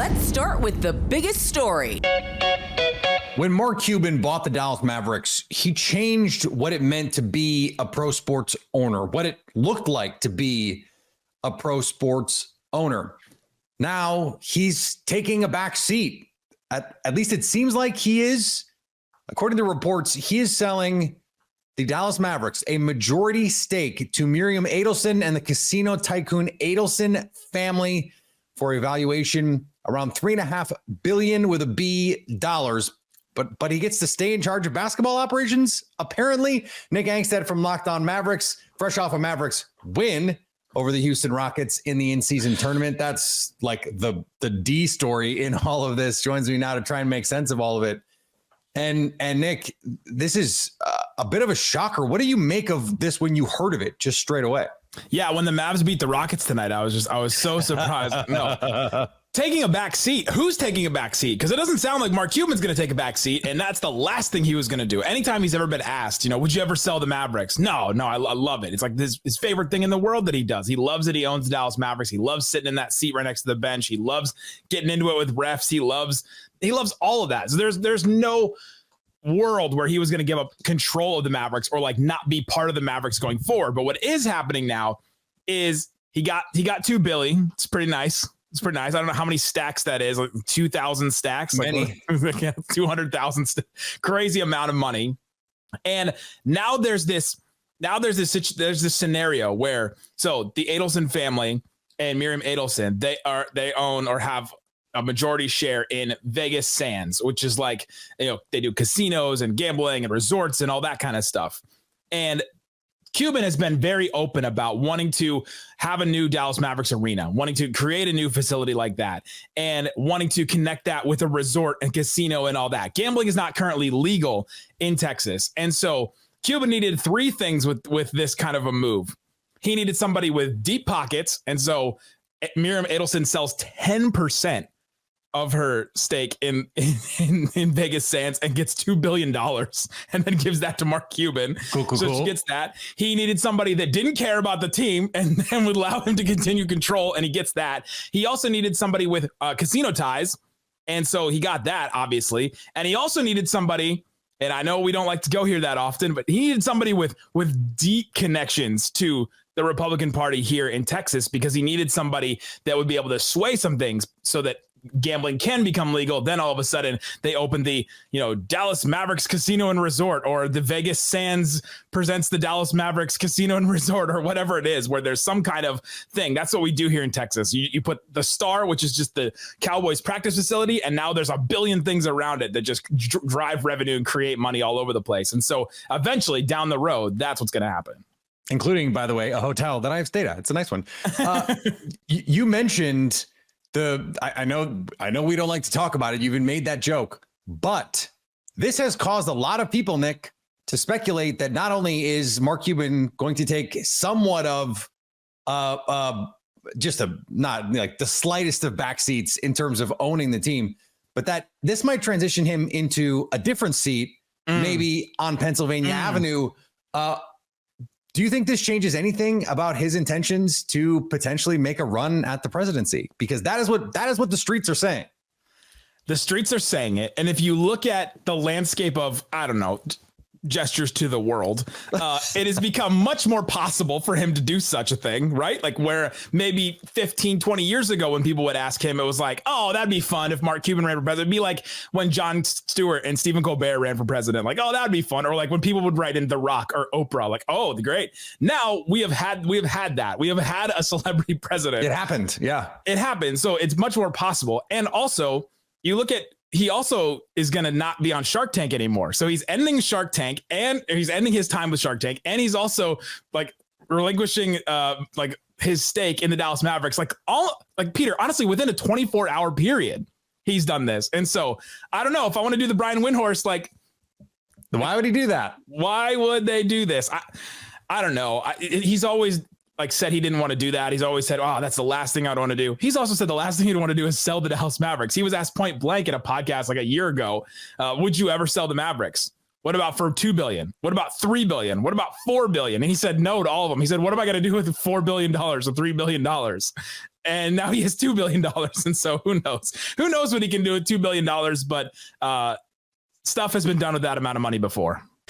Let's start with the biggest story. When Mark Cuban bought the Dallas Mavericks, he changed what it meant to be a pro sports owner, what it looked like to be a pro sports owner. Now he's taking a back seat. At least it seems like he is. According to reports, he is selling the Dallas Mavericks a majority stake to Miriam Adelson and the casino tycoon Adelson family for a valuation around $3.5 billion with a B dollars. But he gets to stay in charge of basketball operations. Apparently, Nick Angstadt from On Mavs, fresh off a Mavericks win over the Houston Rockets in the in-season tournament. That's like the D story in all of this. Joins me now to try and make sense of all of it. And Nick, this is a bit of a shocker. What do you make of this when you heard of it just straight away? Yeah, when the Mavs beat the Rockets tonight, I was so surprised. No. Taking a back seat. Who's taking a back seat? Because it doesn't sound like Mark Cuban's going to take a back seat, and that's the last thing he was going to do. Anytime he's ever been asked, would you ever sell the Mavericks? No, I love it. It's like his favorite thing in the world that he does. He loves it. He owns the Dallas Mavericks. He loves sitting in that seat right next to the bench. He loves getting into it with refs. He loves all of that. So there's no world where he was going to give up control of the Mavericks or like not be part of the Mavericks going forward. But what is happening now is he got $2 billion. It's pretty nice. It's pretty nice. I don't know how many stacks that is, like 2,000 stacks, many. Like 200,000, crazy amount of money. And now there's this scenario where, so the Adelson family and Miriam Adelson, they own or have a majority share in Vegas Sands, which is like, they do casinos and gambling and resorts and all that kind of stuff. And Cuban has been very open about wanting to have a new Dallas Mavericks arena, wanting to create a new facility like that, and wanting to connect that with a resort and casino and all that. Gambling is not currently legal in Texas. And so Cuban needed three things with this kind of a move. He needed somebody with deep pockets. And so Miriam Adelson sells 10% of her stake in Vegas Sands and gets $2 billion and then gives that to Mark Cuban. Cool. She gets that. He needed somebody that didn't care about the team and then would allow him to continue control, and he gets that. He also needed somebody with casino ties, and so he got that, obviously. And he also needed somebody, and I know we don't like to go here that often, but he needed somebody with deep connections to the Republican Party here in Texas, because he needed somebody that would be able to sway some things so that gambling can become legal. Then all of a sudden they open the, Dallas Mavericks Casino and Resort, or the Vegas Sands presents the Dallas Mavericks Casino and Resort, or whatever it is, where there's some kind of thing. That's what we do here in Texas. You put the Star, which is just the Cowboys practice facility, and now there's a billion things around it that just drive revenue and create money all over the place. And so eventually down the road, that's what's going to happen. Including, by the way, a hotel that I've stayed at. It's a nice one. You mentioned I know we don't like to talk about it. You even made that joke, but this has caused a lot of people, Nick, to speculate that not only is Mark Cuban going to take somewhat of just not like the slightest of backseats in terms of owning the team, but that this might transition him into a different seat, maybe on Pennsylvania Avenue. Do you think this changes anything about his intentions to potentially make a run at the presidency? Because that is what the streets are saying. The streets are saying it. And if you look at the landscape of, I don't know, gestures to the world, it has become much more possible for him to do such a thing, right? Like where maybe 15, 20 years ago when people would ask him, it was like, oh, that'd be fun if Mark Cuban ran for president. It'd be like when Jon Stewart and Stephen Colbert ran for president, like, oh, that'd be fun. Or like when people would write in The Rock or Oprah, like, oh, great. Now we have had that. We have had a celebrity president. It happened. Yeah, it happened. So it's much more possible. And also you look at, he also is going to not be on Shark Tank anymore. So he's ending Shark Tank, and he's ending his time with Shark Tank. And he's also like relinquishing like his stake in the Dallas Mavericks, like Peter, honestly, within a 24-hour period, he's done this. And so I don't know if I want to do the Brian Windhorst, like, why would he do that? Why would they do this? I don't know. He's always like said he didn't want to do that. He's always said, oh, that's the last thing I'd want to do. He's also said the last thing he'd want to do is sell the Dallas Mavericks. He was asked point blank in a podcast like a year ago, would you ever sell the Mavericks? What about for $2 billion? What about $3 billion? What about $4 billion? And he said no to all of them. He said, what am I going to do with $4 billion or $3 billion? And now he has $2 billion. And so who knows? Who knows what he can do with $2 billion? But stuff has been done with that amount of money before.